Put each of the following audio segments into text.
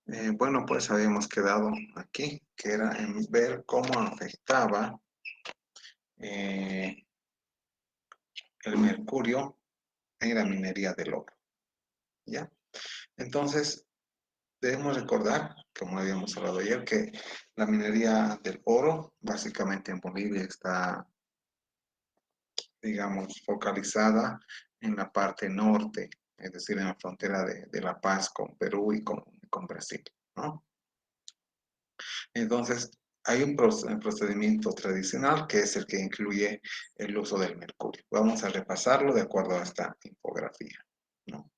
Bueno, pues habíamos quedado aquí, que era en ver cómo afectaba eh, el mercurio en la minería del oro, ¿ya? Entonces, debemos recordar, como habíamos hablado ayer, que la minería del oro, básicamente en Bolivia, está, digamos, focalizada en la parte norte, es decir, en la frontera de La Paz con Perú y con Brasil, ¿no? Entonces, hay un procedimiento tradicional que es el que incluye el uso del mercurio. Vamos a repasarlo de acuerdo a esta infografía, ¿no?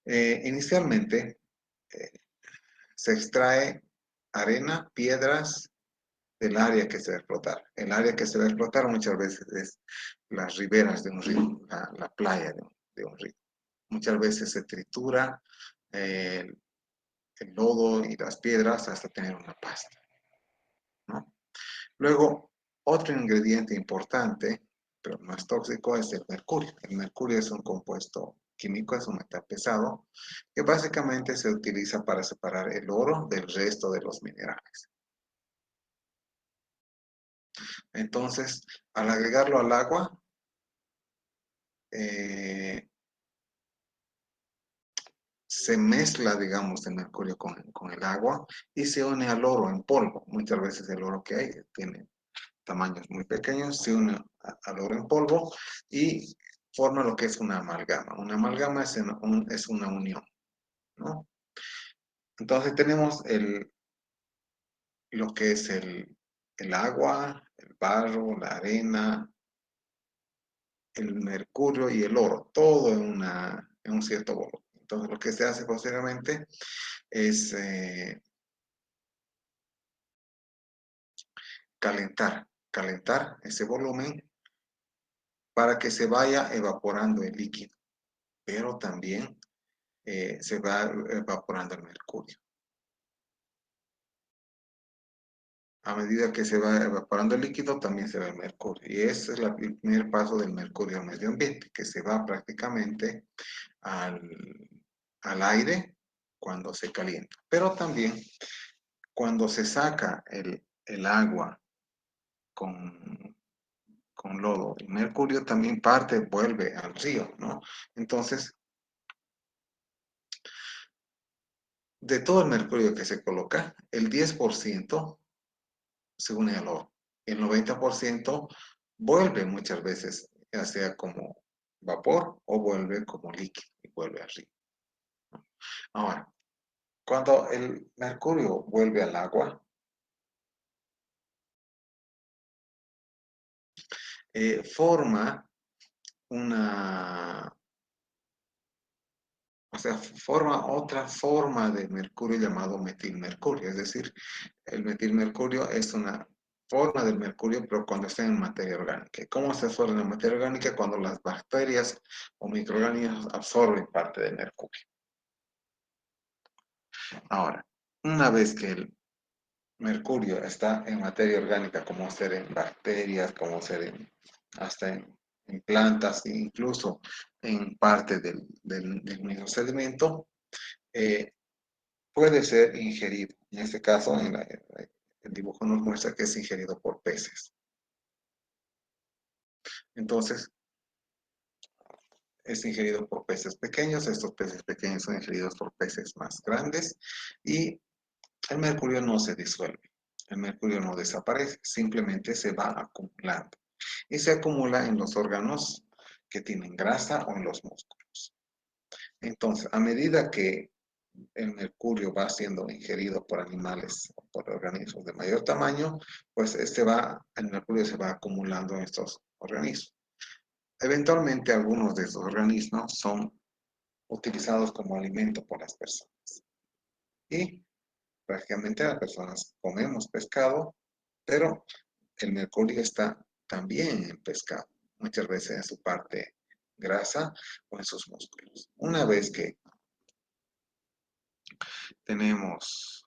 Inicialmente, eh, se extrae arena, piedras del área que se va a explotar. El área que se va a explotar muchas veces es las riberas de un río, la playa de un río. Muchas veces se tritura eh, el lodo y las piedras hasta tener una pasta, ¿no? Luego, otro ingrediente importante, pero no es tóxico, es el mercurio. El mercurio es un compuesto químico, es un metal pesado, que básicamente se utiliza para separar el oro del resto de los minerales. Entonces, al agregarlo al agua, eh, se mezcla, digamos, el mercurio con el agua y se une al oro en polvo. Muchas veces el oro que hay tiene tamaños muy pequeños, se une al oro en polvo y forma lo que es una amalgama. Una amalgama es una unión, ¿no? Entonces tenemos lo que es el agua, el barro, la arena, el mercurio y el oro, todo en un cierto volumen. Entonces lo que se hace posteriormente es calentar ese volumen para que se vaya evaporando el líquido, pero también se va evaporando el mercurio. A medida que se va evaporando el líquido, también se va el mercurio. Y ese es el primer paso del mercurio al medio ambiente, que se va prácticamente al, al aire cuando se calienta. Pero también cuando se saca el agua con, con lodo, el mercurio también parte, vuelve al río, ¿no? Entonces, de todo el mercurio que se coloca, el 10% se une al oro. El 90% vuelve muchas veces, ya sea como vapor o vuelve como líquido y vuelve arriba. Ahora, cuando el mercurio vuelve al agua, forma una, o sea, forma otra forma de mercurio llamado metilmercurio. Es decir, el metilmercurio es una forma del mercurio, pero cuando está en materia orgánica. ¿Cómo se absorbe en materia orgánica? Cuando las bacterias o microorganismos absorben parte del mercurio. Ahora, una vez que el mercurio está en materia orgánica, como ser en bacterias, como ser hasta en plantas, e incluso en parte del mismo sedimento, eh, puede ser ingerido. En este caso, el dibujo nos muestra que es ingerido por peces. Entonces, es ingerido por peces pequeños, estos peces pequeños son ingeridos por peces más grandes y el mercurio no se disuelve, el mercurio no desaparece, simplemente se va acumulando y se acumula en los órganos que tienen grasa o en los músculos. Entonces, a medida que el mercurio va siendo ingerido por animales o por organismos de mayor tamaño, pues el mercurio se va acumulando en estos organismos. Eventualmente algunos de estos organismos son utilizados como alimento por las personas. Y prácticamente las personas comemos pescado, pero el mercurio está también en pescado, muchas veces en su parte grasa o en sus músculos. Una vez que tenemos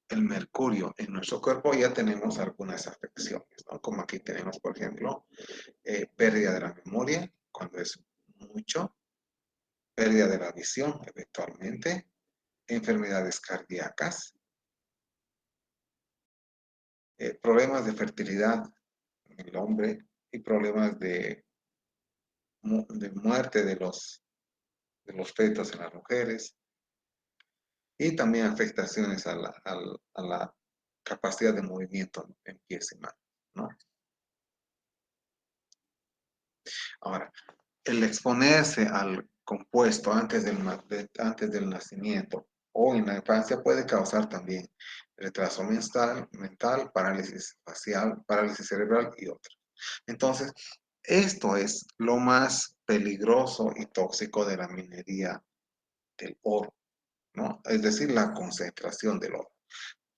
el mercurio en nuestro cuerpo, ya tenemos algunas afecciones, ¿no? Como aquí tenemos, por ejemplo, pérdida de la memoria, cuando es mucho, pérdida de la visión eventualmente, enfermedades cardíacas, problemas de fertilidad en el hombre y problemas de muerte de los fetos en las mujeres, y también afectaciones a la capacidad de movimiento en pies y manos, ¿no? Ahora, el exponerse al compuesto antes del nacimiento o en la infancia puede causar también retraso mental, parálisis facial, parálisis cerebral y otros. Entonces, esto es lo más peligroso y tóxico de la minería del oro, ¿no? Es decir, la concentración del oro.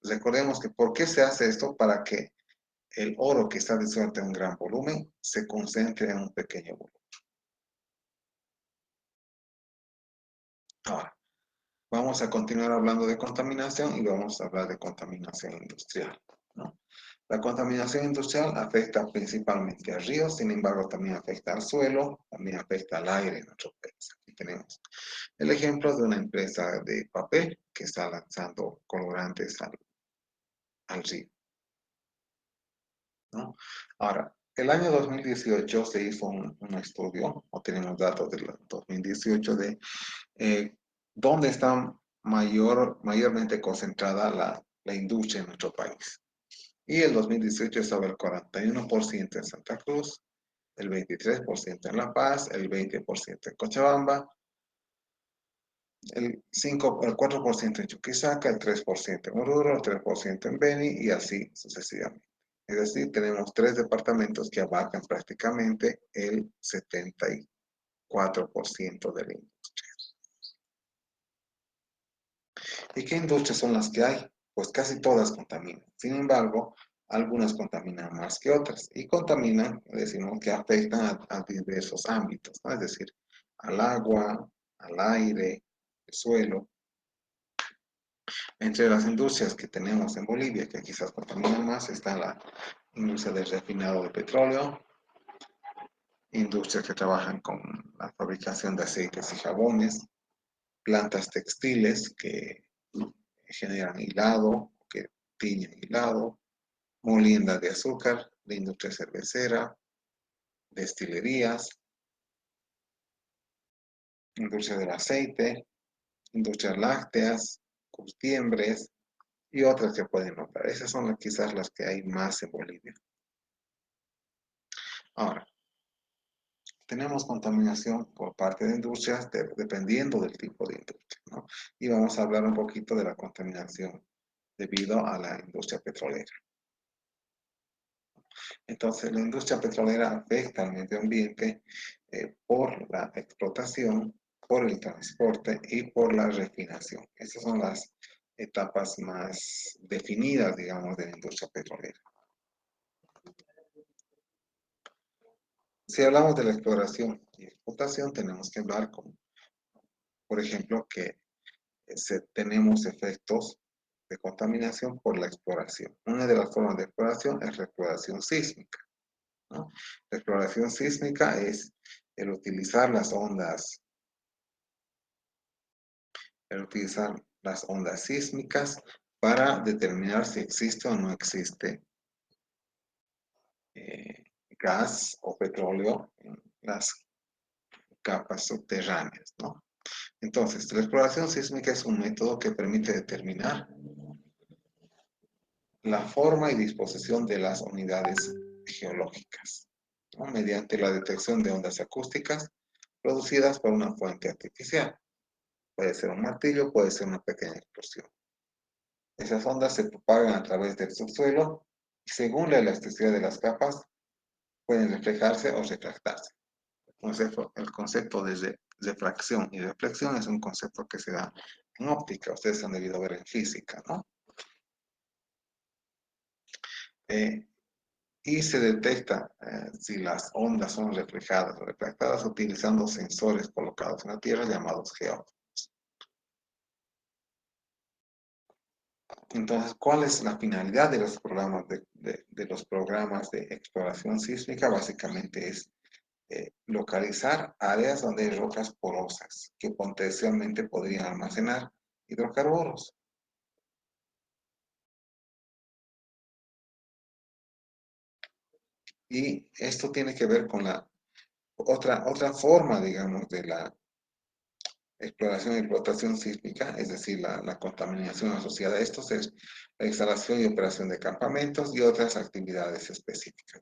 Recordemos que ¿por qué se hace esto? Para que el oro que está disuelto en un gran volumen se concentre en un pequeño volumen. Ahora, vamos a continuar hablando de contaminación y vamos a hablar de contaminación industrial, ¿no? La contaminación industrial afecta principalmente a ríos, sin embargo también afecta al suelo, también afecta al aire en nuestro país. Aquí tenemos el ejemplo de una empresa de papel que está lanzando colorantes al río, ¿no? Ahora, el año 2018 se hizo un estudio, o tenemos datos del 2018 de dónde está mayormente concentrada la industria en nuestro país. Y el 2018 estaba el 41% en Santa Cruz, el 23% en La Paz, el 20% en Cochabamba, el 4% en Chuquisaca, el 3% en Oruro, el 3% en Beni y así sucesivamente. Es decir, tenemos 3 departamentos que abarcan prácticamente el 74% de la industria. ¿Y qué industrias son las que hay? Pues casi todas contaminan. Sin embargo, algunas contaminan más que otras. Y contaminan, decimos que afectan a diversos ámbitos, ¿no? Es decir, al agua, al aire, el suelo. Entre las industrias que tenemos en Bolivia, que quizás contaminan más, está la industria del refinado de petróleo, industrias que trabajan con la fabricación de aceites y jabones, plantas textiles que generan hilado, que tiñen hilado, molienda de azúcar, la industria cervecera, destilerías, industria del aceite, industrias lácteas, curtiembres y otras que pueden nombrar. Esas son quizás las que hay más en Bolivia. Ahora, tenemos contaminación por parte de industrias dependiendo del tipo de industria, ¿no? Y vamos a hablar un poquito de la contaminación debido a la industria petrolera. Entonces, la industria petrolera afecta al medio ambiente por la explotación, por el transporte y por la refinación. Esas son las etapas más definidas, digamos, de la industria petrolera. Si hablamos de la exploración y explotación, tenemos que hablar, por ejemplo, que tenemos efectos de contaminación por la exploración. Una de las formas de exploración es la exploración sísmica, ¿no? La exploración sísmica es el utilizar las ondas sísmicas para determinar si existe o no existe gas o petróleo en las capas subterráneas, ¿no? Entonces, la exploración sísmica es un método que permite determinar la forma y disposición de las unidades geológicas, ¿no? Mediante la detección de ondas acústicas producidas por una fuente artificial. Puede ser un martillo, puede ser una pequeña explosión. Esas ondas se propagan a través del subsuelo y según la elasticidad de las capas pueden reflejarse o refractarse. El concepto de refracción y reflexión es un concepto que se da en óptica, ustedes han debido ver en física, ¿no? Y se detecta si las ondas son reflejadas o refractadas utilizando sensores colocados en la Tierra llamados geófocos. Entonces, ¿cuál es la finalidad de los programas de los programas de exploración sísmica? Básicamente es localizar áreas donde hay rocas porosas que potencialmente podrían almacenar hidrocarburos. Y esto tiene que ver con la otra forma, digamos, de la exploración y explotación sísmica, es decir, la contaminación asociada a estos es la instalación y operación de campamentos y otras actividades específicas.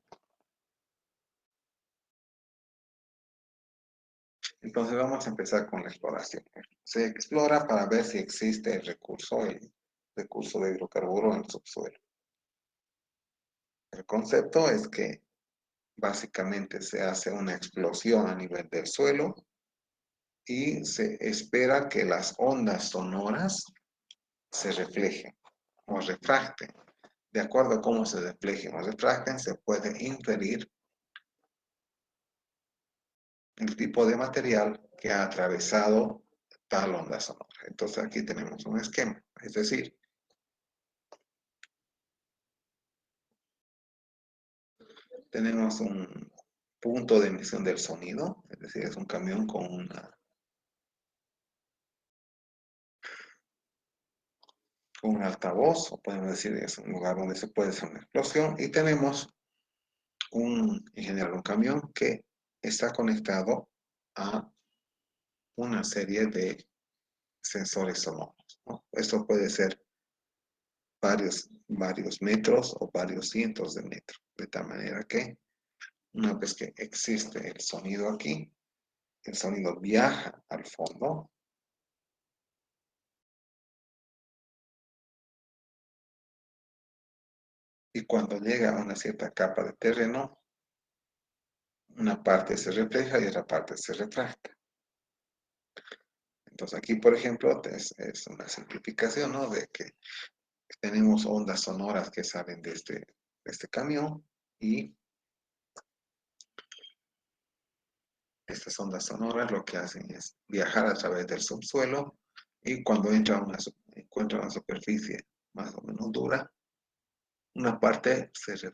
Entonces vamos a empezar con la exploración. Se explora para ver si existe el recurso de hidrocarburo en el subsuelo. El concepto es que básicamente se hace una explosión a nivel del suelo y se espera que las ondas sonoras se reflejen o refracten. De acuerdo a cómo se reflejen o refracten, se puede inferir el tipo de material que ha atravesado tal onda sonora. Entonces aquí tenemos un esquema, es decir, tenemos un punto de emisión del sonido, es decir, es un camión con un altavoz, o podemos decir que es un lugar donde se puede hacer una explosión, y tenemos en general un camión que está conectado a una serie de sensores sonoros, ¿no? Esto puede ser varios metros o varios cientos de metros, de tal manera que una vez que existe el sonido aquí, el sonido viaja al fondo y cuando llega a una cierta capa de terreno, una parte se refleja y otra parte se refracta. Entonces aquí, por ejemplo, es una simplificación, ¿no? De que tenemos ondas sonoras que salen de este camión y estas ondas sonoras lo que hacen es viajar a través del subsuelo y cuando encuentra una superficie más o menos dura, una parte se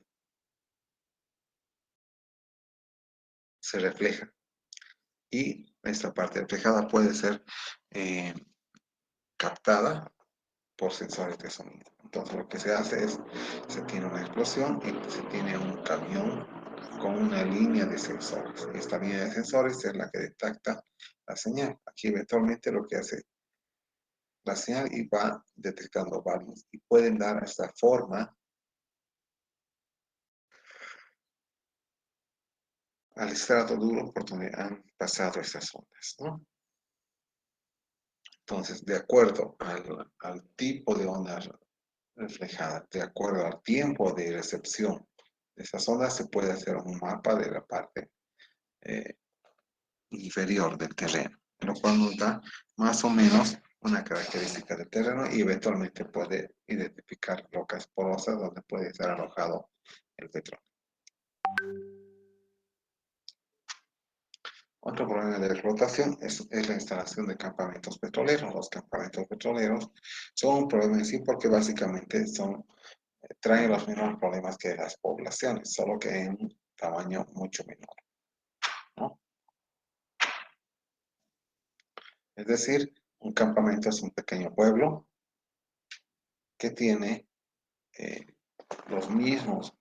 refleja y esta parte reflejada puede ser eh, captada por sensores de sonido. Entonces lo que se hace es, se tiene una explosión y se tiene un camión con una línea de sensores. Esta línea de sensores es la que detecta la señal. Aquí eventualmente lo que hace la señal y va detectando varios y pueden dar esta forma al estrato duro por donde han pasado estas ondas, ¿no? Entonces, de acuerdo al tipo de onda reflejada, de acuerdo al tiempo de recepción de esas ondas, se puede hacer un mapa de la parte eh, inferior del terreno, lo cual nos da más o menos una característica del terreno y eventualmente puede identificar rocas porosas donde puede estar alojado el petróleo. Otro problema de explotación es la instalación de campamentos petroleros. Los campamentos petroleros son un problema en sí porque básicamente traen los mismos problemas que las poblaciones, solo que en un tamaño mucho menor, ¿no? Es decir, un campamento es un pequeño pueblo que tiene eh, los mismos,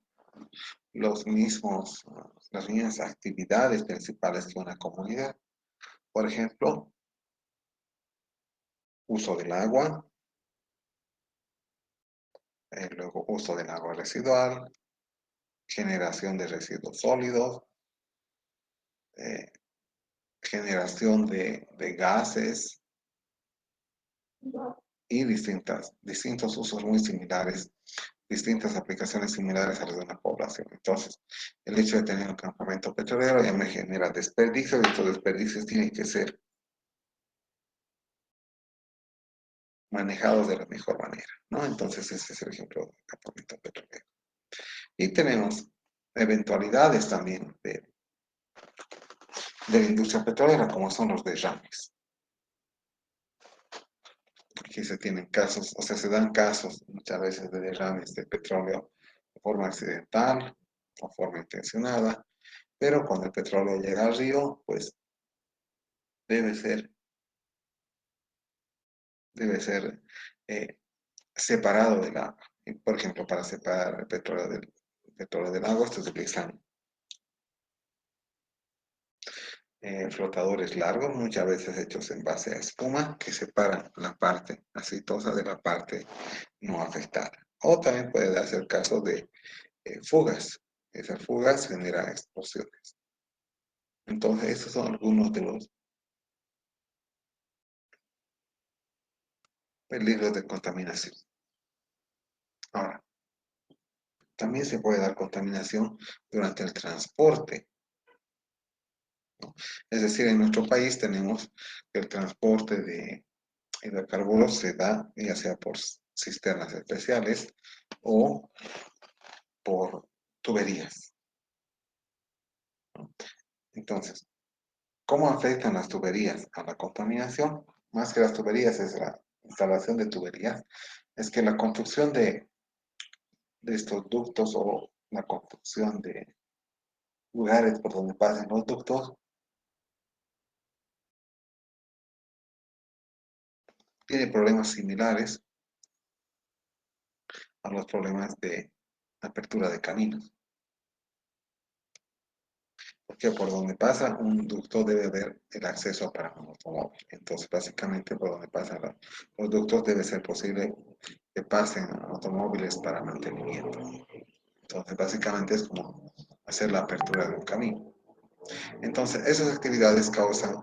las mismas actividades principales que una comunidad. Por ejemplo, uso del agua, luego uso del agua residual, generación de residuos sólidos, eh, generación de gases y distintos usos muy similares, distintas aplicaciones similares a las de una población. Entonces, el hecho de tener un campamento petrolero ya me genera desperdicios y estos desperdicios tienen que ser manejados de la mejor manera, ¿no? Entonces, ese es el ejemplo del campamento petrolero. Y tenemos eventualidades también de la industria petrolera, como son los derrames. Aquí se tienen casos, o sea, se dan casos muchas veces de derrames de petróleo de forma accidental o forma intencionada, pero cuando el petróleo llega al río, pues debe ser debe ser eh, separado del agua. Y, por ejemplo, para separar el petróleo del agua, se utilizan flotadores largos, muchas veces hechos en base a espuma, que separan la parte aceitosa de la parte no afectada. O también puede darse el caso de fugas. Esas fugas generan explosiones. Entonces, esos son algunos de los peligros de contaminación. Ahora, también se puede dar contaminación durante el transporte, ¿no? Es decir, en nuestro país tenemos que el transporte de hidrocarburos se da ya sea por cisternas especiales o por tuberías, ¿no? Entonces, ¿cómo afectan las tuberías a la contaminación? Más que las tuberías es la instalación de tuberías, es que la construcción de estos ductos o la construcción de lugares por donde pasan los ductos tiene problemas similares a los problemas de apertura de caminos. Porque por donde pasa un ducto debe haber el acceso para un automóvil. Entonces, básicamente, por donde pasan los ductos debe ser posible que pasen automóviles para mantenimiento. Entonces, básicamente es como hacer la apertura de un camino. Entonces, esas actividades causan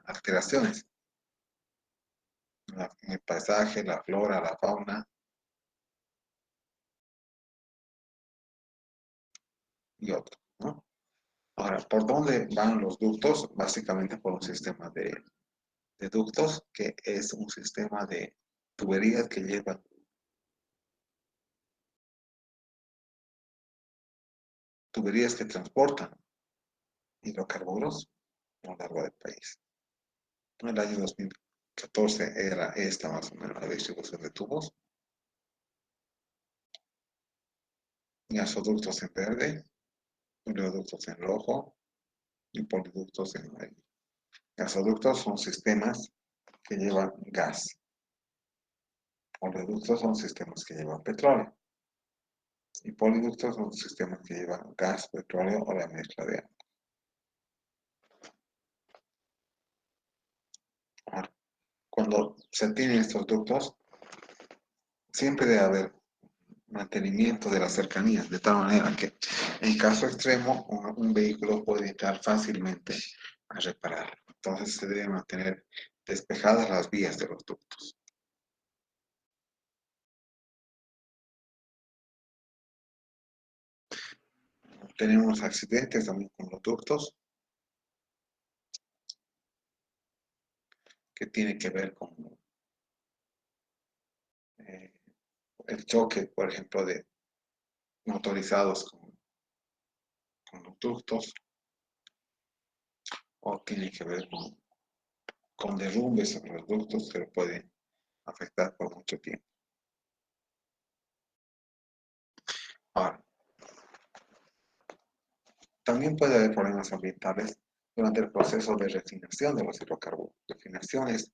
alteraciones en el paisaje, la flora, la fauna y otros, ¿no? Ahora, ¿por dónde van los ductos? Básicamente por un sistema de ductos, que es un sistema de tuberías que llevan tuberías que transportan hidrocarburos a lo largo del país. En el año 2014 era esta más o menos la distribución de tubos, gasoductos en verde, oleoductos en rojo y poliductos en amarillo. Gasoductos son sistemas que llevan gas. Oleoductos son sistemas que llevan petróleo. Y poliductos son sistemas que llevan gas, petróleo o la mezcla de ambos. Ahora, cuando se tienen estos ductos, siempre debe haber mantenimiento de las cercanías, de tal manera que en caso extremo un vehículo puede entrar fácilmente a repararlo. Entonces se deben mantener despejadas las vías de los ductos. Tenemos accidentes también con los ductos que tienen que ver con eh, el choque, por ejemplo, de motorizados con los ductos o tienen que ver con derrumbes sobre los ductos que lo pueden afectar por mucho tiempo. Ahora, también puede haber problemas ambientales durante el proceso de refinación de los hidrocarburos. Refinación es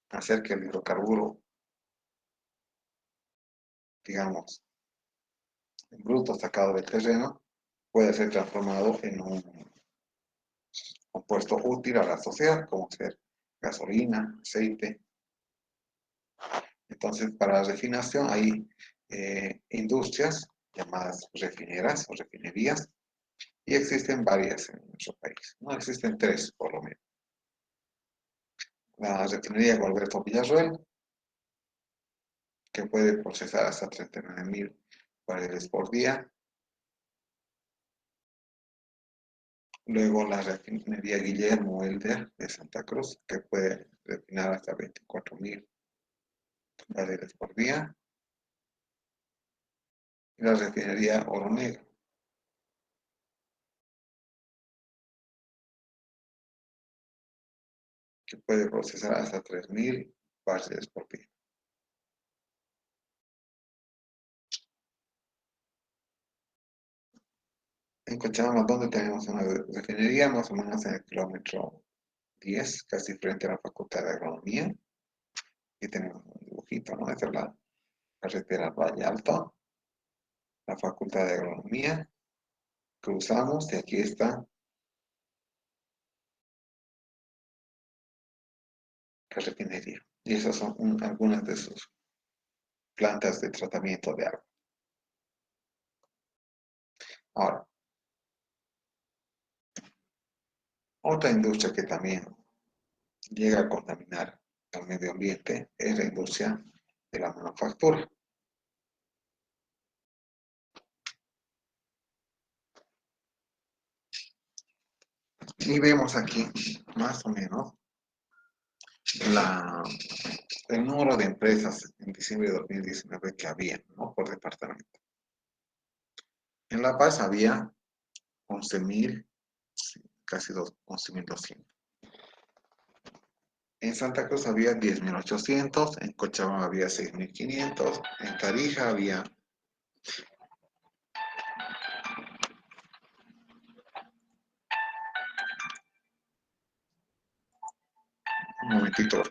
hacer que el hidrocarburo, digamos, en bruto sacado del terreno, pueda ser transformado en un compuesto útil a la sociedad, como ser gasolina, aceite. Entonces, para la refinación hay industrias llamadas refineras o refinerías, y existen varias en nuestro país. No existen tres, por lo menos. La refinería Gualberto Villarroel, que puede procesar hasta 39.000 barriles por día. Luego la refinería Guillermo Elder de Santa Cruz, que puede refinar hasta 24.000 barriles por día. Y la refinería Oro Negro, que puede procesar hasta 3.000 barriles por día. En Cochabamba, donde tenemos una refinería, más o menos en el kilómetro 10, casi frente a la Facultad de Agronomía. Aquí tenemos un dibujito, ¿no? Esta es la carretera Valle Alto, la Facultad de Agronomía. Cruzamos y aquí está la refinería. Y esas son algunas de sus plantas de tratamiento de agua. Ahora, otra industria que también llega a contaminar al medio ambiente es la industria de la manufactura. Y vemos aquí más o menos la, el número de empresas en diciembre de 2019 que había, ¿no? Por departamento. En La Paz había 11.000, casi 11.200. En Santa Cruz había 10.800, en Cochabamba había 6.500, en Tarija había un momentito,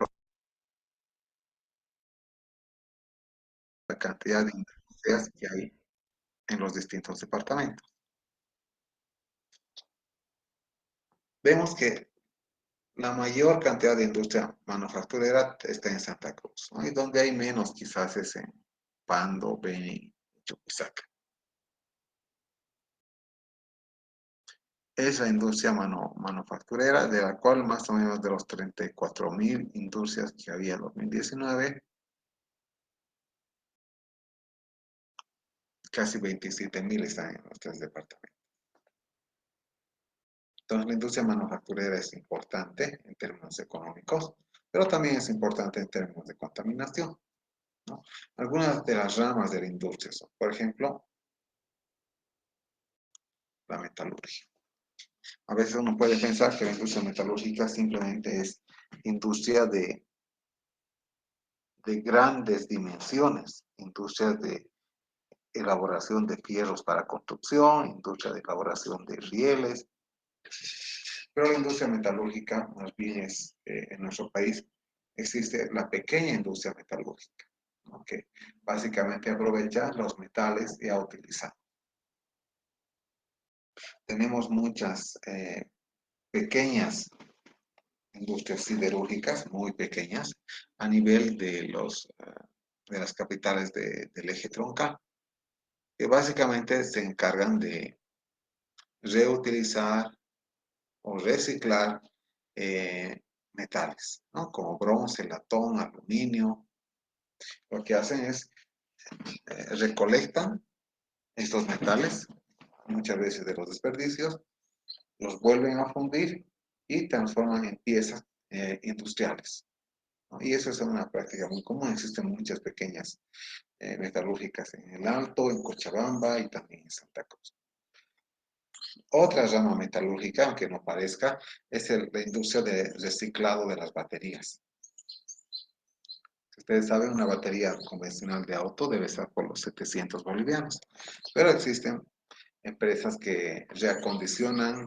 la cantidad de industrias que hay en los distintos departamentos. Vemos que la mayor cantidad de industria manufacturera está en Santa Cruz, ¿no? Y donde hay menos quizás es en Pando, Beni, Chuquisaca. Es la industria manufacturera, de la cual más o menos de los 34.000 industrias que había en 2019, casi 27.000 están en los tres departamentos. Entonces la industria manufacturera es importante en términos económicos, pero también es importante en términos de contaminación, ¿no? Algunas de las ramas de la industria son, por ejemplo, la metalurgia. A veces uno puede pensar que la industria metalúrgica simplemente es industria de grandes dimensiones, industria de elaboración de fierros para construcción, industria de elaboración de rieles, pero la industria metalúrgica, más bien es, en nuestro país, existe la pequeña industria metalúrgica, ¿no? Que básicamente aprovecha los metales ya utilizados. Tenemos muchas pequeñas industrias siderúrgicas, muy pequeñas, a nivel de las capitales del eje troncal, que básicamente se encargan de reutilizar o reciclar metales, ¿no? Como bronce, latón, aluminio. Lo que hacen es recolectan estos metales, muchas veces de los desperdicios, los vuelven a fundir y transforman en piezas industriales, ¿no? Y eso es una práctica muy común. Existen muchas pequeñas metalúrgicas en el Alto, en Cochabamba y también en Santa Cruz. Otra rama metalúrgica, aunque no parezca, es la industria de reciclado de las baterías. Ustedes saben, una batería convencional de auto debe estar por los 700 bolivianos, pero existen empresas que reacondicionan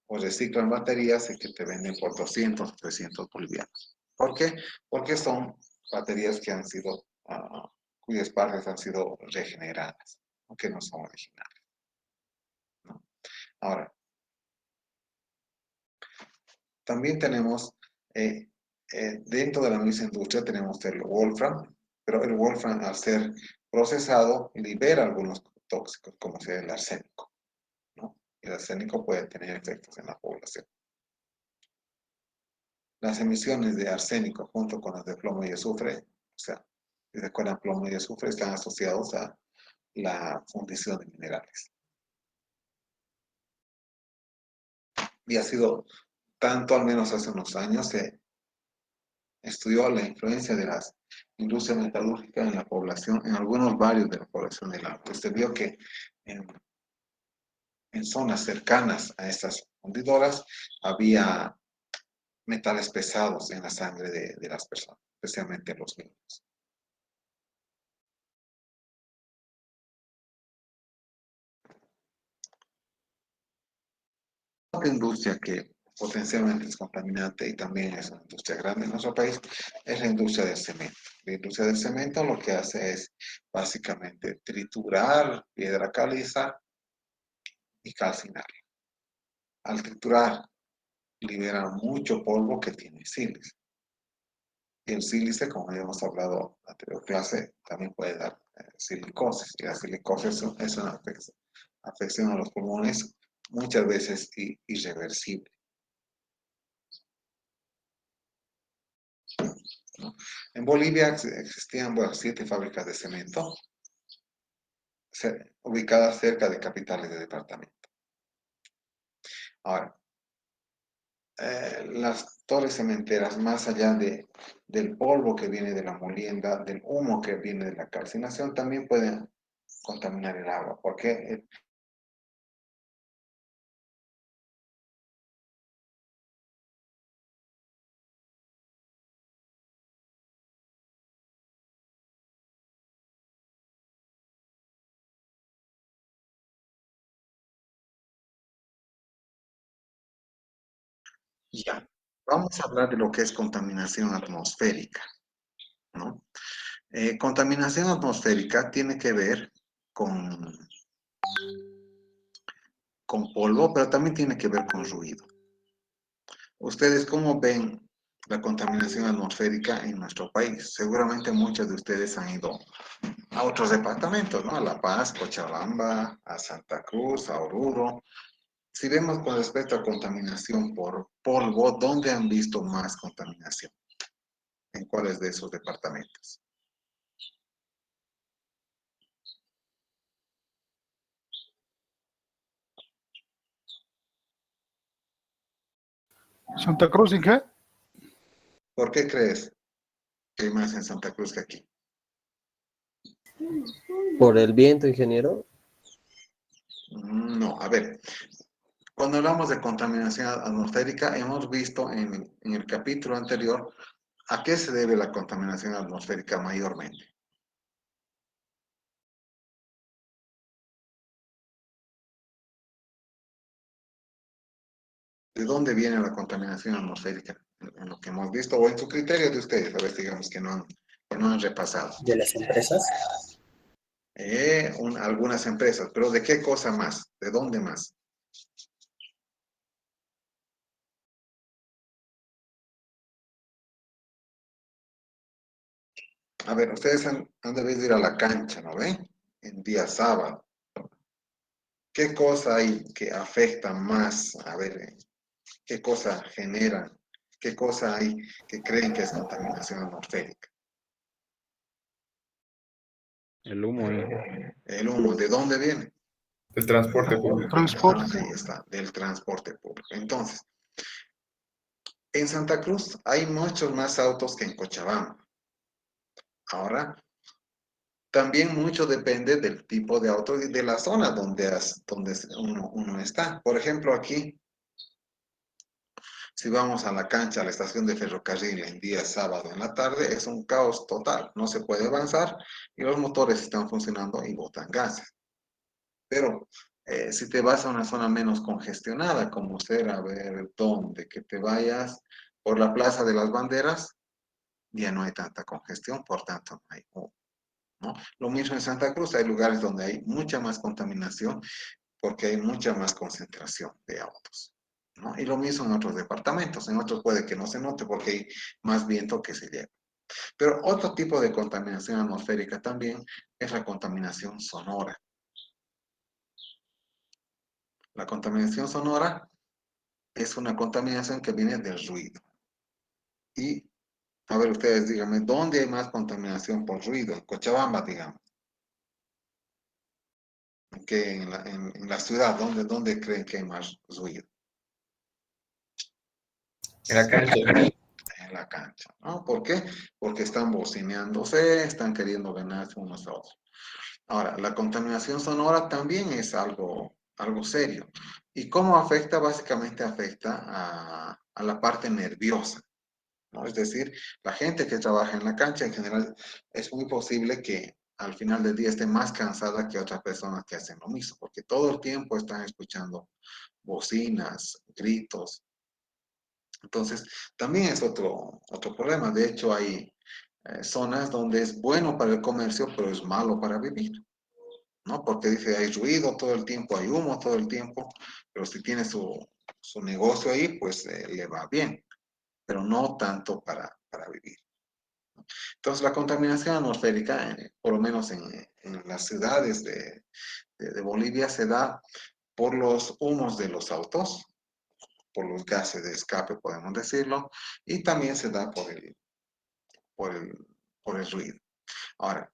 o reciclan baterías y que te venden por 200 o 300 bolivianos. ¿Por qué? Porque son baterías que han sido, cuyas partes han sido regeneradas, aunque no son originales, ¿no? Ahora, también tenemos, dentro de la misma industria tenemos el Wolfram, pero el Wolfram al ser procesado libera algunos tóxicos, como sea el arsénico, ¿no? El arsénico puede tener efectos en la población. Las emisiones de arsénico junto con las de plomo y azufre, o sea, si se acuerdan, plomo y azufre están asociados a la fundición de minerales. Y ha sido tanto, al menos hace unos años, se estudió la influencia de las industrias metalúrgicas en la población, en algunos barrios de la población del Alto. Se vio que en, en zonas cercanas a estas fundidoras había metales pesados en la sangre de las personas, especialmente los niños. Otra industria que potencialmente es contaminante y también es una industria grande en nuestro país, es la industria del cemento. La industria del cemento lo que hace es básicamente triturar piedra caliza y calcinar. Al triturar, libera mucho polvo que tiene sílice. Y el sílice, como ya hemos hablado en la anterior clase, también puede dar silicosis. Y la silicosis es una afección a los pulmones muchas veces irreversible, ¿no? En Bolivia existían, bueno, 7 fábricas de cemento ubicadas cerca de capitales de departamento. Ahora, las torres cementeras, más allá del polvo que viene de la molienda, del humo que viene de la calcinación, también pueden contaminar el agua, porque ya, vamos a hablar de lo que es contaminación atmosférica, ¿no? Contaminación atmosférica tiene que ver con, con polvo, pero también tiene que ver con ruido. ¿Ustedes cómo ven la contaminación atmosférica en nuestro país? Seguramente muchos de ustedes han ido a otros departamentos, ¿no? A La Paz, Cochabamba, a Santa Cruz, a Oruro. Si vemos con respecto a contaminación por polvo, ¿dónde han visto más contaminación? ¿En cuáles de esos departamentos? ¿Santa Cruz y qué? ¿Por qué crees que hay más en Santa Cruz que aquí? Por el viento, ingeniero. No, a ver, cuando hablamos de contaminación atmosférica, hemos visto en el capítulo anterior a qué se debe la contaminación atmosférica mayormente. ¿De dónde viene la contaminación atmosférica? En lo que hemos visto, o en su criterio de ustedes, a ver, digamos que no han repasado. De las empresas. Algunas empresas, pero ¿de qué cosa más? ¿De dónde más? A ver, ustedes han debido ir a la cancha, ¿no ven? En día sábado. ¿Qué cosa hay que afecta más? A ver, ¿qué cosa genera? ¿Qué cosa hay que creen que es contaminación atmosférica? El humo El humo, ¿de dónde viene? del transporte público. Transporte. Ahí está, del transporte público. Entonces, en Santa Cruz hay muchos más autos que en Cochabamba. Ahora, también mucho depende del tipo de auto y de la zona donde uno está. Por ejemplo, aquí, si vamos a la cancha, a la estación de ferrocarril en día sábado en la tarde, es un caos total. No se puede avanzar y los motores están funcionando y botan gases. Pero si te vas a una zona menos congestionada, como ser, a ver, dónde, que te vayas por la Plaza de las Banderas, ya no hay tanta congestión, por tanto no hay humo, ¿no? Lo mismo en Santa Cruz, hay lugares donde hay mucha más contaminación porque hay mucha más concentración de autos, ¿no? Y lo mismo en otros departamentos, en otros puede que no se note porque hay más viento que se lleva. Pero otro tipo de contaminación atmosférica también es la contaminación sonora. La contaminación sonora es una contaminación que viene del ruido. Y, a ver, ustedes díganme, ¿dónde hay más contaminación por ruido? En Cochabamba, digamos. Que en la ciudad, ¿dónde creen que hay más ruido? En la cancha. En la cancha, ¿no? ¿Por qué? Porque están bocineándose, están queriendo ganarse unos a otros. Ahora, la contaminación sonora también es algo serio. ¿Y cómo afecta? Básicamente afecta a la parte nerviosa, ¿no? Es decir, la gente que trabaja en la cancha en general es muy posible que al final del día esté más cansada que otras personas que hacen lo mismo, porque todo el tiempo están escuchando bocinas, gritos, Entonces, también es otro problema. De hecho, hay zonas donde es bueno para el comercio, pero es malo para vivir, ¿no? Porque dice, hay ruido todo el tiempo, hay humo todo el tiempo, pero si tiene su negocio ahí, pues le va bien, pero no tanto para vivir. Entonces, la contaminación atmosférica, por lo menos en las ciudades de Bolivia, se da por los humos de los autos, por los gases de escape, podemos decirlo, y también se da por el, por el ruido. Ahora,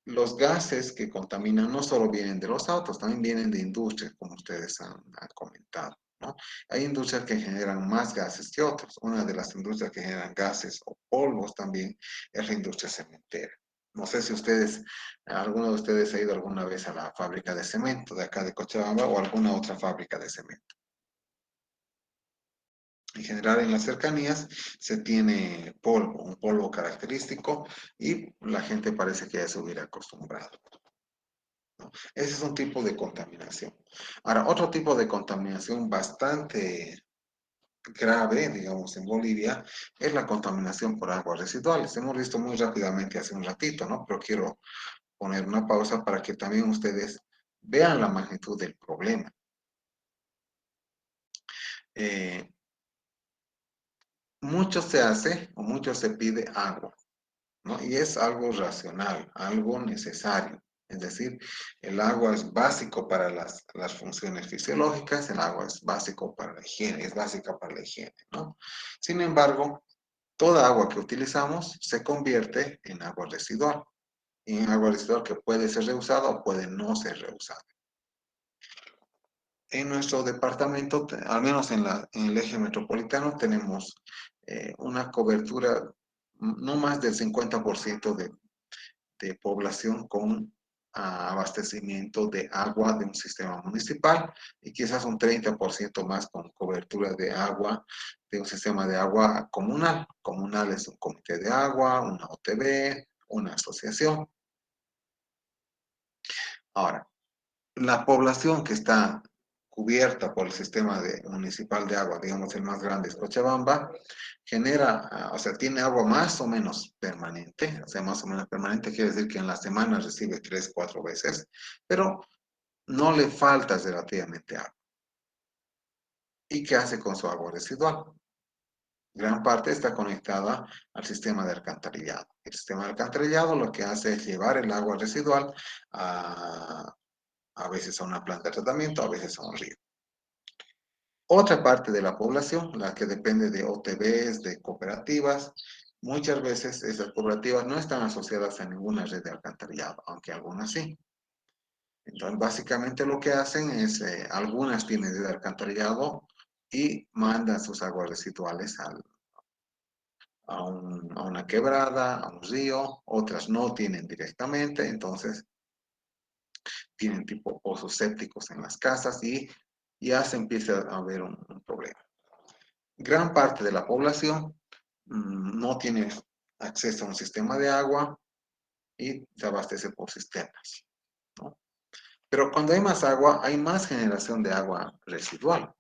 los gases que contaminan no solo vienen de los autos, también vienen de industrias, como ustedes han comentado, ¿no? Hay industrias que generan más gases que otras. Una de las industrias que generan gases o polvos también es la industria cementera. No sé si alguno de ustedes ha ido alguna vez a la fábrica de cemento de acá de Cochabamba o alguna otra fábrica de cemento. En general, en las cercanías se tiene polvo, un polvo característico, y la gente parece que ya se hubiera acostumbrado. Ese es un tipo de contaminación. Ahora, otro tipo de contaminación bastante grave, digamos, en Bolivia, es la contaminación por aguas residuales. Hemos visto muy rápidamente hace un ratito, ¿no? Pero quiero poner una pausa para que también ustedes vean la magnitud del problema. Eh, Mucho se hace o mucho se pide agua, ¿no? Y es algo racional, algo necesario. Es decir, el agua es básico para las funciones fisiológicas, el agua es básico para la higiene, es básica para la higiene, ¿no? Sin embargo, toda agua que utilizamos se convierte en agua residual, y en agua residual que puede ser reusada o puede no ser reusada. En nuestro departamento, al menos en el eje metropolitano, tenemos una cobertura no más del 50% de población con abastecimiento de agua de un sistema municipal, y quizás un 30% más con cobertura de agua de un sistema de agua comunal. Comunal es un comité de agua, una OTB, una asociación. Ahora, la población que está cubierta por el sistema municipal de agua, digamos el más grande es Cochabamba, o sea, tiene agua más o menos permanente. O sea, más o menos permanente quiere decir que en la semana recibe 3, 4 veces, pero no le falta relativamente agua. ¿Y qué hace con su agua residual? Gran parte está conectada al sistema de alcantarillado. El sistema de alcantarillado lo que hace es llevar el agua residual a veces a una planta de tratamiento, a veces a un río. Otra parte de la población, la que depende de OTBs, de cooperativas, muchas veces esas cooperativas no están asociadas a ninguna red de alcantarillado, aunque algunas sí. Entonces, básicamente lo que hacen es, algunas tienen red de alcantarillado y mandan sus aguas residuales a una quebrada, a un río. Otras no tienen directamente, entonces tienen tipo pozos sépticos en las casas, y ya se empieza a haber un problema. Gran parte de la población no tiene acceso a un sistema de agua y se abastece por cisternas, ¿no? Pero cuando hay más agua, hay más generación de agua residual,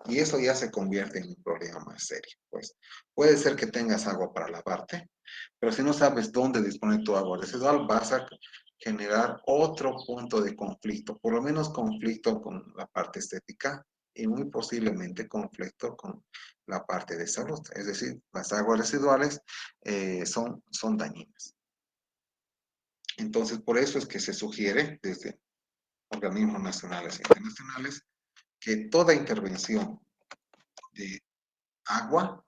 y eso ya se convierte en un problema más serio. Pues puede ser que tengas agua para lavarte, pero si no sabes dónde disponer tu agua residual, vas a generar otro punto de conflicto, por lo menos conflicto con la parte estética, y muy posiblemente conflicto con la parte de salud. Es decir, las aguas residuales son dañinas. Entonces, por eso es que se sugiere desde organismos nacionales e internacionales que toda intervención de agua,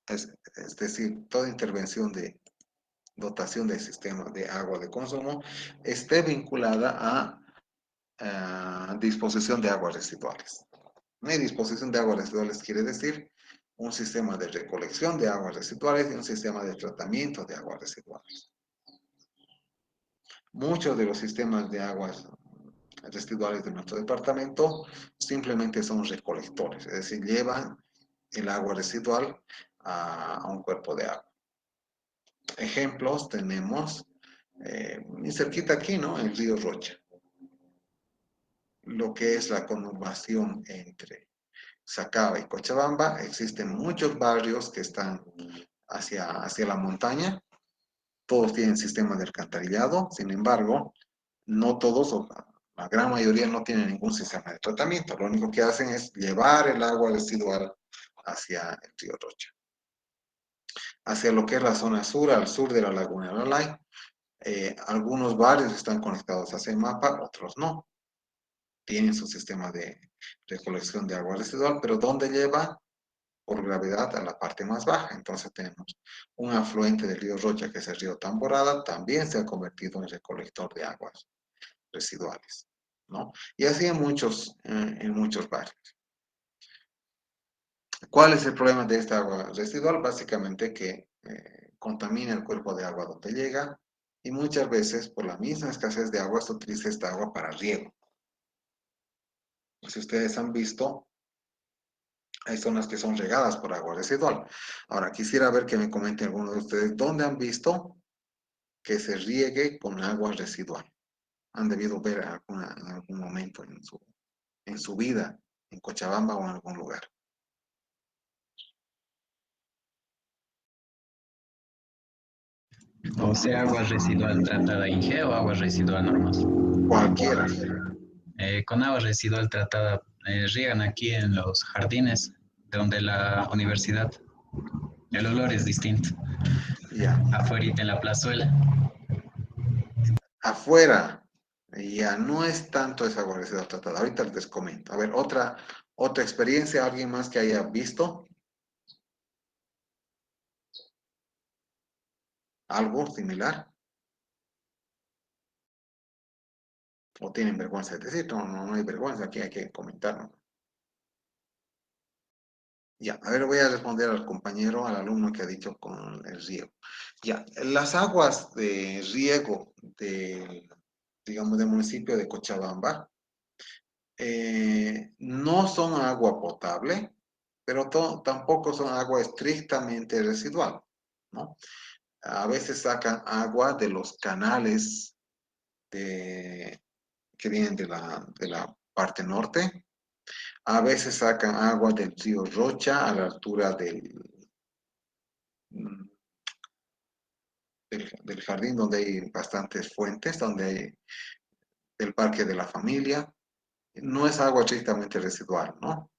es decir, toda intervención de dotación del sistema de agua de consumo, esté vinculada a disposición de aguas residuales. Y disposición de aguas residuales quiere decir un sistema de recolección de aguas residuales y un sistema de tratamiento de aguas residuales. Muchos de los sistemas de aguas residuales de nuestro departamento simplemente son recolectores, es decir, llevan el agua residual a un cuerpo de agua. Ejemplos tenemos muy cerquita aquí, ¿no? El río Rocha. Lo que es la conurbación entre Sacaba y Cochabamba, existen muchos barrios que están hacia la montaña, todos tienen sistemas de alcantarillado, sin embargo, no todos, o la gran mayoría no tienen ningún sistema de tratamiento. Lo único que hacen es llevar el agua residual hacia el río Rocha. Hacia lo que es la zona sur, al sur de la laguna de Lalay, algunos barrios están conectados a CEMAPA, otros no. Tienen su sistema de recolección de agua residual, pero ¿dónde lleva? Por gravedad a la parte más baja. Entonces tenemos un afluente del río Rocha, que es el río Tamborada, también se ha convertido en recolector de aguas residuales, ¿no? Y así en muchos barrios. ¿Cuál es el problema de esta agua residual? Básicamente que contamina el cuerpo de agua donde llega y muchas veces por la misma escasez de agua se utiliza esta agua para riego. Si ustedes han visto, hay zonas que son regadas por agua residual. Ahora, quisiera ver que me comenten algunos de ustedes, ¿dónde han visto que se riegue con agua residual? Han debido ver en algún momento en su vida, en Cochabamba o en algún lugar. O sea, agua residual tratada INGE o agua residual normal. Cualquiera. Con agua residual tratada riegan aquí en los jardines donde la universidad. El olor es distinto. Ya. Afuera en la plazuela. Afuera, ya no es tanto esa agua residual tratada. Ahorita les comento. A ver, otra experiencia, alguien más que haya visto algo similar. ¿O tienen vergüenza de decir? No hay vergüenza, aquí hay que comentarlo. Ya, a ver, voy a responder al compañero, al alumno que ha dicho con el riego. Ya, las aguas de riego digamos, del municipio de Cochabamba no son agua potable, pero tampoco son agua estrictamente residual, ¿no? A veces sacan agua de los canales que vienen de la parte norte. A veces sacan agua del río Rocha a la altura del jardín donde hay bastantes fuentes, donde hay el parque de la familia. No es agua estrictamente residual, ¿no?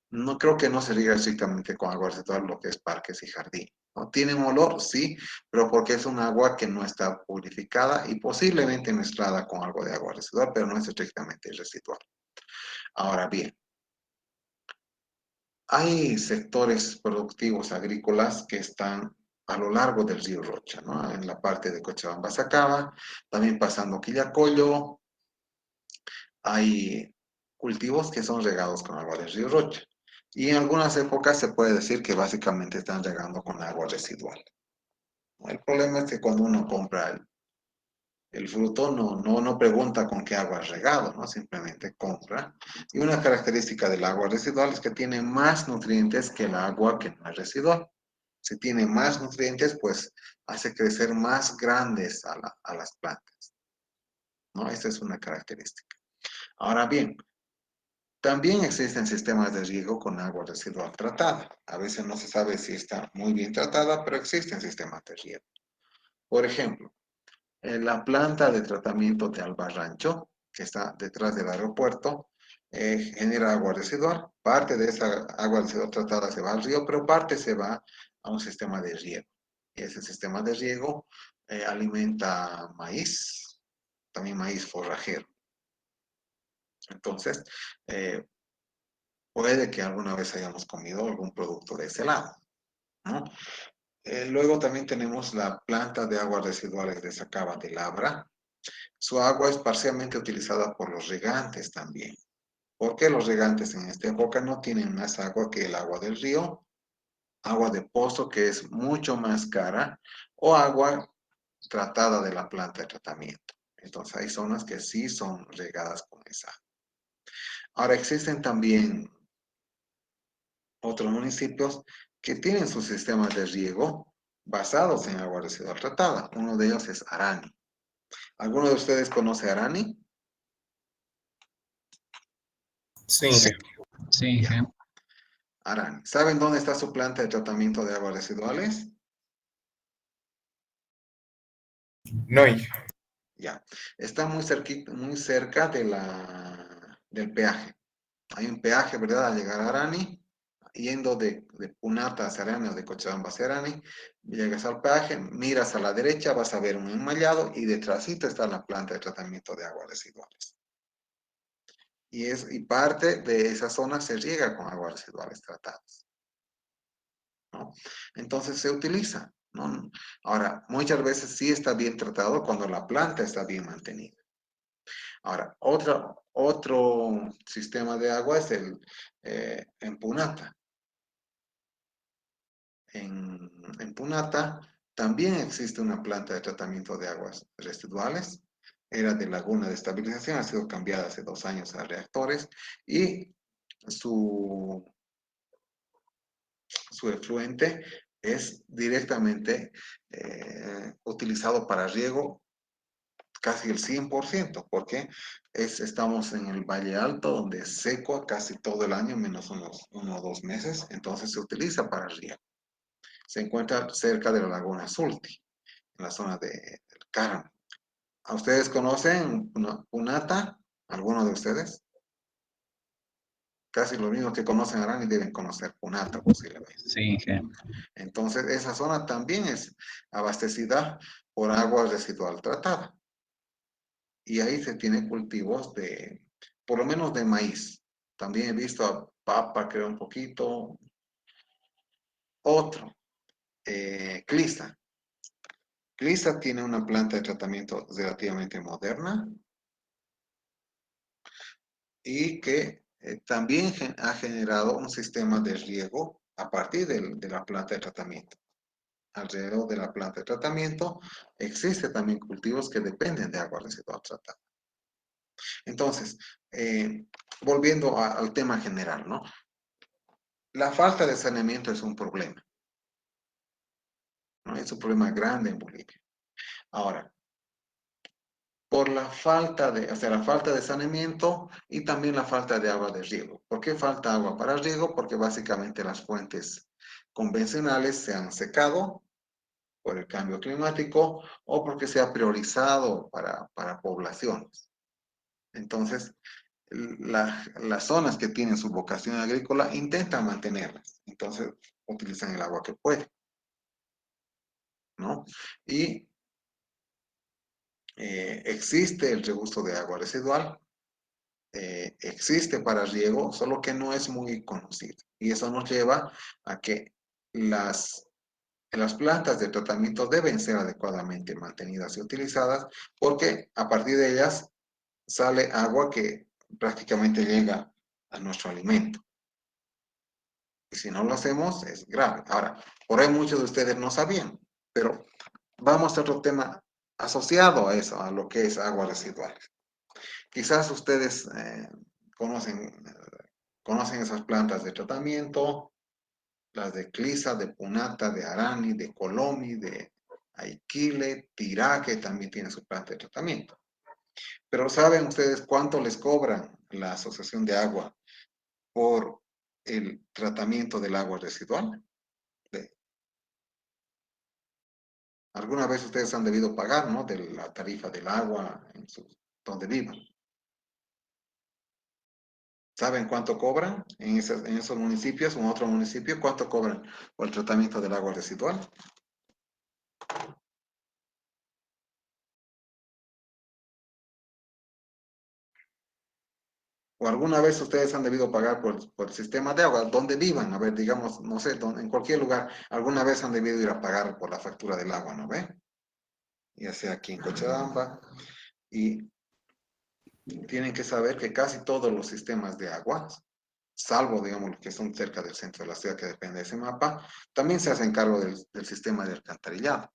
No creo que no se riega estrictamente con agua residual lo que es parques y jardín, ¿no? Tiene un olor, sí, pero porque es un agua que no está purificada y posiblemente mezclada con algo de agua residual, pero no es estrictamente residual. Ahora bien, hay sectores productivos agrícolas que están a lo largo del río Rocha, ¿no? En la parte de Cochabamba Sacaba, también pasando Quillacollo, hay cultivos que son regados con agua del río Rocha. Y en algunas épocas se puede decir que básicamente están regando con agua residual. El problema es que cuando uno compra el fruto, no pregunta con qué agua es regado, ¿no? Simplemente compra. Y una característica del agua residual es que tiene más nutrientes que el agua que no es residual. Si tiene más nutrientes, pues hace crecer más grandes a las plantas, ¿no? Esa es una característica. Ahora bien, también existen sistemas de riego con agua residual tratada. A veces no se sabe si está muy bien tratada, pero existen sistemas de riego. Por ejemplo, en la planta de tratamiento de Albarrancho, que está detrás del aeropuerto, genera agua residual. Parte de esa agua residual tratada se va al río, pero parte se va a un sistema de riego. Y ese sistema de riego alimenta maíz, también maíz forrajero. Entonces, puede que alguna vez hayamos comido algún producto de ese lado, ¿no? Luego también tenemos la planta de aguas residuales de Sacaba de Labra. Su agua es parcialmente utilizada por los regantes también. Porque los regantes en esta época no tienen más agua que el agua del río, agua de pozo que es mucho más cara, o agua tratada de la planta de tratamiento. Entonces hay zonas que sí son regadas con esa. Ahora existen también otros municipios que tienen sus sistemas de riego basados en agua residual tratada. Uno de ellos es Arani. ¿Alguno de ustedes conoce Arani? Sí, Sí, Ya. Arani. ¿Saben dónde está su planta de tratamiento de aguas residuales? No, Ya. Está muy cerquita, muy cerca de del peaje. Hay un peaje, ¿verdad? Al llegar a Arani, yendo de Punata hacia Arani o de Cochabamba hacia Arani, llegas al peaje, miras a la derecha, vas a ver un enmallado y detrásito está la planta de tratamiento de aguas residuales. Y parte de esa zona se riega con aguas residuales tratadas, ¿no? Entonces se utiliza, ¿no? Ahora, muchas veces sí está bien tratado cuando la planta está bien mantenida. Ahora, otro sistema de agua es en Punata. En Punata también existe una planta de tratamiento de aguas residuales. Era de laguna de estabilización, ha sido cambiada hace 2 años a reactores y su, su efluente es directamente utilizado para riego casi el 100%, porque estamos en el Valle Alto, donde es seco casi todo el año, menos unos 1 o 2 meses, entonces se utiliza para riego. Se encuentra cerca de la Laguna Sulti, en la zona del Carmen. ¿A ustedes conocen Punata? ¿Alguno de ustedes? Casi los mismos que conocen Arani deben conocer Punata posiblemente. Sí, Entonces, esa zona también es abastecida por agua residual tratada. Y ahí se tienen cultivos por lo menos de maíz. También he visto a papa, creo un poquito. Otro, Clisa. Clisa tiene una planta de tratamiento relativamente moderna y que también ha generado un sistema de riego a partir de la planta de tratamiento. Alrededor de la planta de tratamiento existen también cultivos que dependen de agua residual tratada. Entonces, volviendo al tema general, ¿no? La falta de saneamiento es un problema, ¿no? Es un problema grande en Bolivia. Ahora, por la falta de saneamiento y también la falta de agua de riego. ¿Por qué falta agua para riego? Porque básicamente las fuentes convencionales se han secado por el cambio climático o porque se ha priorizado para poblaciones. Entonces, las zonas que tienen su vocación agrícola intentan mantenerlas. Entonces, utilizan el agua que pueden, ¿no? Y existe el reuso de agua residual, existe para riego, solo que no es muy conocido. Y eso nos lleva a que las plantas de tratamiento deben ser adecuadamente mantenidas y utilizadas porque a partir de ellas sale agua que prácticamente llega a nuestro alimento. Y si no lo hacemos, es grave. Ahora, por ahí muchos de ustedes no sabían, pero vamos a otro tema asociado a eso, a lo que es aguas residuales. Quizás ustedes conocen esas plantas de tratamiento, las de Clisa, de Punata, de Arani, de Colomi, de Aiquile, Tirá, que también tiene su planta de tratamiento. Pero ¿saben ustedes cuánto les cobran la Asociación de Agua por el tratamiento del agua residual? Alguna vez ustedes han debido pagar, ¿no? De la tarifa del agua donde vivan. ¿Saben cuánto cobran en esos municipios o en otro municipio? ¿Cuánto cobran por el tratamiento del agua residual? ¿O alguna vez ustedes han debido pagar por el sistema de agua? ¿Dónde vivan? A ver, digamos, no sé, en cualquier lugar, alguna vez han debido ir a pagar por la factura del agua, ¿no ve? Ya sea aquí en Cochabamba. Y tienen que saber que casi todos los sistemas de agua, salvo, digamos, los que son cerca del centro de la ciudad, que depende de ese mapa, también se hacen cargo del sistema de alcantarillado.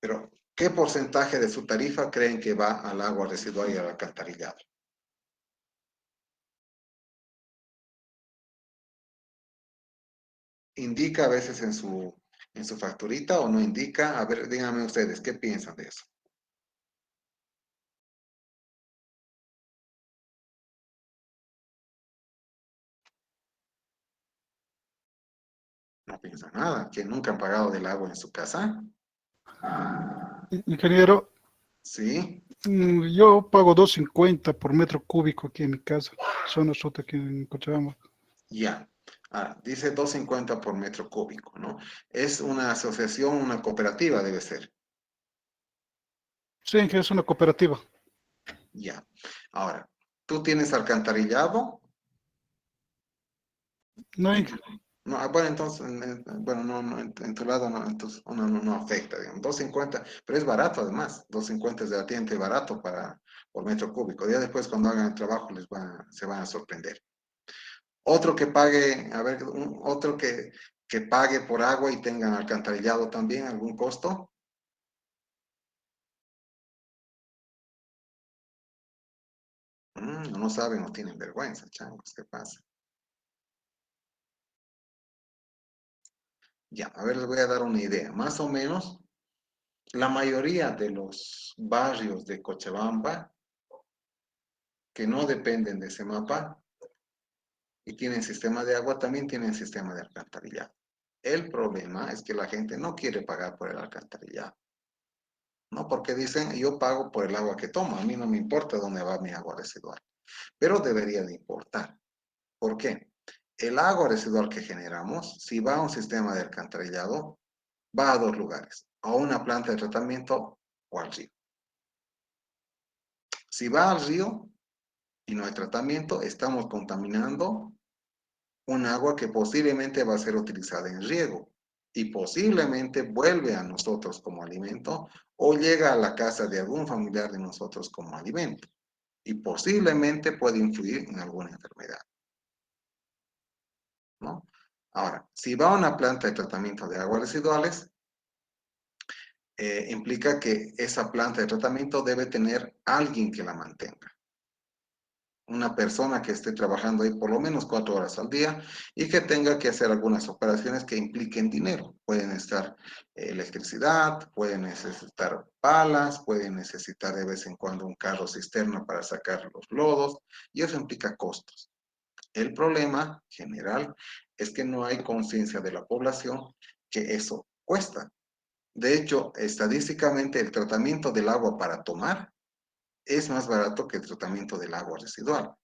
Pero, ¿qué porcentaje de su tarifa creen que va al agua residual y al alcantarillado? ¿Indica a veces en su facturita o no indica? A ver, díganme ustedes, ¿qué piensan de eso? no piensan nada, que nunca han pagado del agua en su casa. Ingeniero, Sí, yo pago 2.50 por metro cúbico aquí en mi casa, zona sur aquí en Cochabamba. ya. Dice 2.50 por metro cúbico, ¿no? Es una asociación, una cooperativa debe ser. Sí, que es una cooperativa. Ya. Ahora, ¿tú tienes alcantarillado? No, No, bueno, entonces, bueno, en tu lado no, entonces no afecta, digamos. 2.50, pero es barato además. 2.50 es relativamente barato por metro cúbico. Ya después cuando hagan el trabajo se van a sorprender. Otro que pague, a ver, otro que pague por agua y tengan alcantarillado también, ¿algún costo? No saben, no tienen vergüenza, changos, ¿qué pasa? Ya, a ver, les voy a dar una idea. Más o menos, la mayoría de los barrios de Cochabamba que no dependen de ese mapa y tienen sistema de agua, también tienen sistema de alcantarillado. El problema es que la gente no quiere pagar por el alcantarillado. No, porque dicen, yo pago por el agua que tomo, a mí no me importa dónde va mi agua residual. Pero debería de importar. ¿Por qué? El agua residual que generamos, si va a un sistema de alcantarillado, va a dos lugares, a una planta de tratamiento o al río. Si va al río y no hay tratamiento, estamos contaminando un agua que posiblemente va a ser utilizada en riego y posiblemente vuelve a nosotros como alimento o llega a la casa de algún familiar de nosotros como alimento y posiblemente puede influir en alguna enfermedad, ¿no? Ahora, si va a una planta de tratamiento de aguas residuales, implica que esa planta de tratamiento debe tener alguien que la mantenga. Una persona que esté trabajando ahí por lo menos 4 horas al día y que tenga que hacer algunas operaciones que impliquen dinero. Pueden estar electricidad, pueden necesitar palas, pueden necesitar de vez en cuando un carro cisterna para sacar los lodos y eso implica costos. El problema general es que no hay conciencia de la población que eso cuesta. De hecho, estadísticamente el tratamiento del agua para tomar es más barato que el tratamiento del agua residual.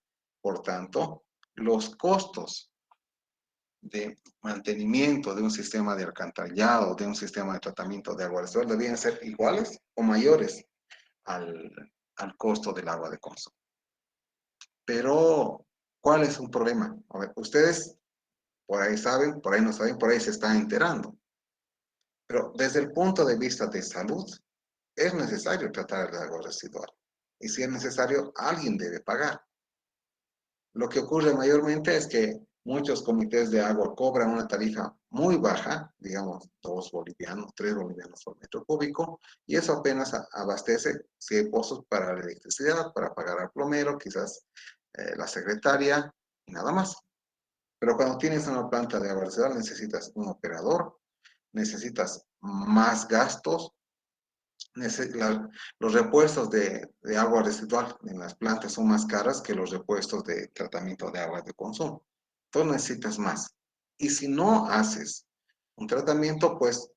Por tanto, los costos de mantenimiento de un sistema de alcantarillado, de un sistema de tratamiento de agua residual, debían ser iguales o mayores al, al costo del agua de consumo. Pero, ¿cuál es un problema? A ver, ustedes por ahí saben, por ahí no saben, por ahí se están enterando. Pero desde el punto de vista de salud, es necesario tratar el agua residual. Y si es necesario, alguien debe pagar. Lo que ocurre mayormente es que muchos comités de agua cobran una tarifa muy baja, digamos 2 bolivianos, 3 bolivianos por metro cúbico, y eso apenas abastece si hay pozos para la electricidad, para pagar al plomero, quizás la secretaria y nada más. Pero cuando tienes una planta de agua residual necesitas un operador, necesitas más gastos, los repuestos de agua residual en las plantas son más caras que los repuestos de tratamiento de agua de consumo. Entonces necesitas más. Y si no haces un tratamiento, pues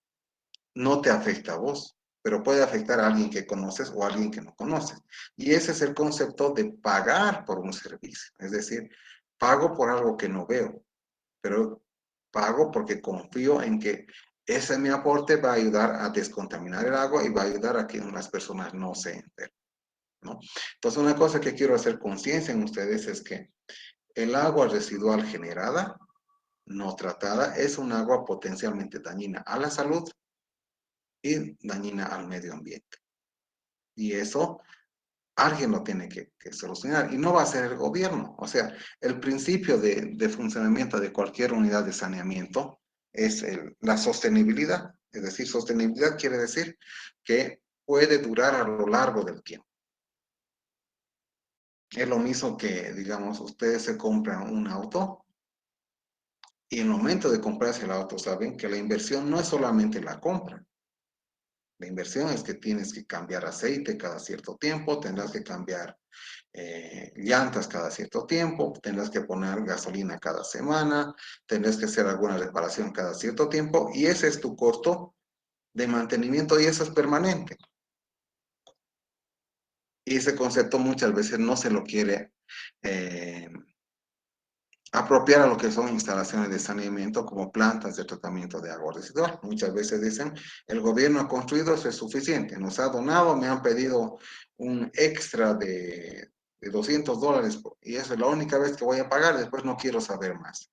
no te afecta a vos, pero puede afectar a alguien que conoces o a alguien que no conoces. Y ese es el concepto de pagar por un servicio. Es decir, pago por algo que no veo, pero pago porque confío en que ese mi aporte va a ayudar a descontaminar el agua y va a ayudar a que las personas no se enfermen, ¿no? Entonces, una cosa que quiero hacer conciencia en ustedes es que el agua residual generada, no tratada, es un agua potencialmente dañina a la salud y dañina al medio ambiente. Y eso alguien lo tiene que solucionar y no va a ser el gobierno. O sea, el principio de funcionamiento de cualquier unidad de saneamiento es la sostenibilidad. Es decir, sostenibilidad quiere decir que puede durar a lo largo del tiempo. Es lo mismo que, digamos, ustedes se compran un auto y en el momento de comprarse el auto saben que la inversión no es solamente la compra. La inversión es que tienes que cambiar aceite cada cierto tiempo, tendrás que cambiar llantas cada cierto tiempo, tendrás que poner gasolina cada semana, tendrás que hacer alguna reparación cada cierto tiempo y ese es tu costo de mantenimiento y eso es permanente. Y ese concepto muchas veces no se lo quiere apropiar a lo que son instalaciones de saneamiento como plantas de tratamiento de agua residual. Muchas veces dicen, el gobierno ha construido, eso es suficiente, nos ha donado, me han pedido un extra de $200 y eso es la única vez que voy a pagar, después no quiero saber más.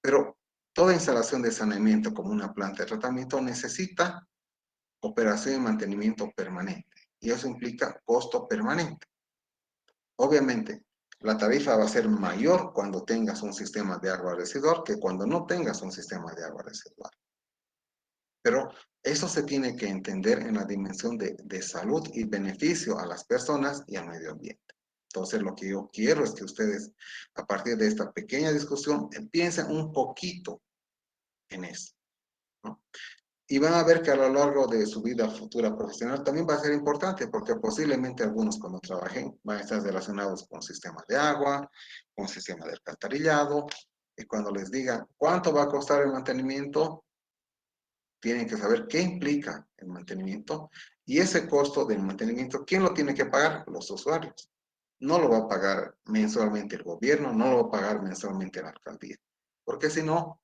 Pero toda instalación de saneamiento como una planta de tratamiento necesita operación y mantenimiento permanente y eso implica costo permanente. Obviamente, la tarifa va a ser mayor cuando tengas un sistema de agua residual que cuando no tengas un sistema de agua residual. Pero eso se tiene que entender en la dimensión de salud y beneficio a las personas y al medio ambiente. Entonces, lo que yo quiero es que ustedes, a partir de esta pequeña discusión, piensen un poquito en eso, ¿no? Y van a ver que a lo largo de su vida futura profesional también va a ser importante, porque posiblemente algunos cuando trabajen van a estar relacionados con sistemas de agua, con sistemas de alcantarillado, y cuando les digan cuánto va a costar el mantenimiento, tienen que saber qué implica el mantenimiento, y ese costo del mantenimiento, ¿quién lo tiene que pagar? Los usuarios. No lo va a pagar mensualmente el gobierno, no lo va a pagar mensualmente la alcaldía, porque si no,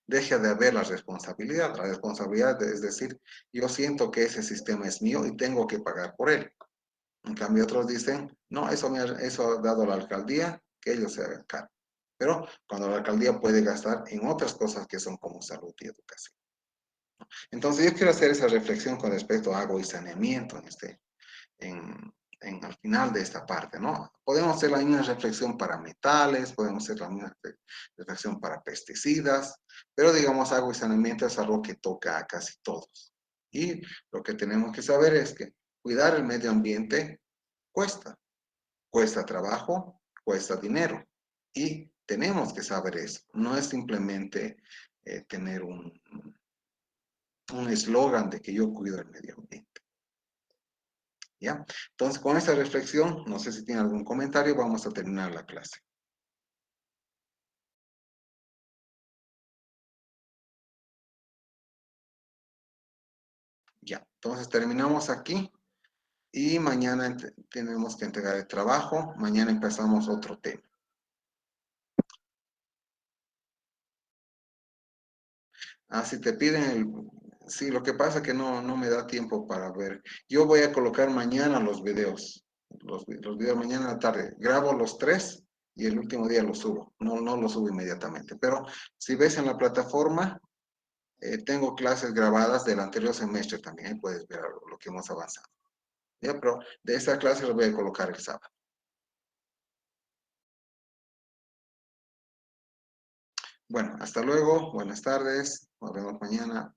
deja de haber la responsabilidad. La responsabilidad es decir, yo siento que ese sistema es mío y tengo que pagar por él. En cambio, otros dicen, no, eso ha dado la alcaldía, que ellos se hagan cargo. Pero cuando la alcaldía puede gastar en otras cosas que son como salud y educación. Entonces, yo quiero hacer esa reflexión con respecto a agua y saneamiento al final de esta parte, ¿no? Podemos hacer la misma reflexión para metales, podemos hacer la misma reflexión para pesticidas, pero digamos agua y saneamiento es algo que toca a casi todos. Y lo que tenemos que saber es que cuidar el medio ambiente cuesta. Cuesta trabajo, cuesta dinero. Y tenemos que saber eso. No es simplemente tener un eslogan de que yo cuido el medio ambiente. ¿Ya? Entonces, con esta reflexión, no sé si tiene algún comentario, vamos a terminar la clase. Ya, entonces terminamos aquí y mañana tenemos que entregar el trabajo, mañana empezamos otro tema. Ah, si te piden sí, lo que pasa es que no me da tiempo para ver. Yo voy a colocar mañana los videos, los videos mañana en la tarde. Grabo los 3 y el último día los subo. No los subo inmediatamente, pero si ves en la plataforma, tengo clases grabadas del anterior semestre también, ahí puedes ver lo que hemos avanzado. ¿Ya? Pero de esta clase lo voy a colocar el sábado. Bueno, hasta luego, buenas tardes, nos vemos mañana.